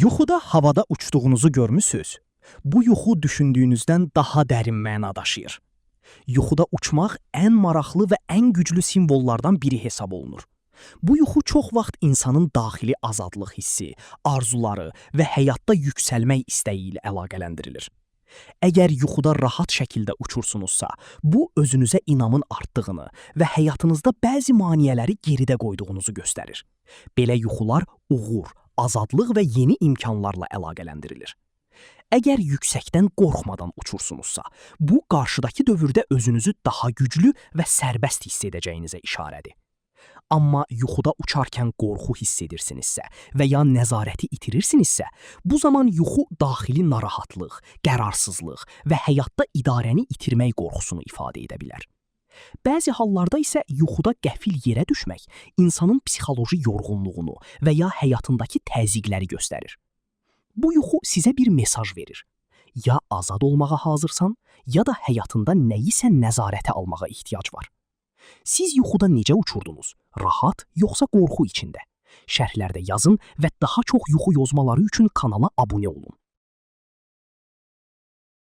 Yuxuda havada uçduğunuzu görmüsünüz? Bu yuxu düşündüyünüzdən daha dərin məna daşıyır. Yuxuda uçmaq ən maraqlı və ən güclü simvollardan biri hesab olunur. Bu yuxu çox vaxt insanın daxili azadlıq hissi, arzuları və həyatda yüksəlmək istəyi ilə əlaqələndirilir. Əgər yuxuda rahat şəkildə uçursunuzsa, bu özünüzə inamın artdığını və həyatınızda bəzi maneələri geridə qoyduğunuzu göstərir. Belə yuxular uğur, azadlıq və yeni imkanlarla əlaqələndirilir. Əgər yüksəkdən qorxmadan uçursunuzsa, bu qarşıdakı dövrdə özünüzü daha güclü və sərbəst hiss edəcəyinizə işarədir. Amma yuxuda uçarkən qorxu hiss edirsinizsə və ya nəzarəti itirirsinizsə, bu zaman yuxu daxili narahatlıq, qərarsızlıq və həyatda idarəni itirmək qorxusunu ifadə edə bilər. Bəzi hallarda isə yuxuda qəfil yerə düşmək insanın psixoloji yorğunluğunu və ya həyatındakı təzyiqləri göstərir. Bu yuxu sizə bir mesaj verir. Ya azad olmağa hazırsan, ya da həyatında nəyisə nəzarətə almağa ehtiyac var. Siz yuxuda necə uçurdunuz? Rahat, yoxsa qorxu içində? Şərhlərdə yazın və daha çox yuxu yozmaları üçün kanala abunə olun.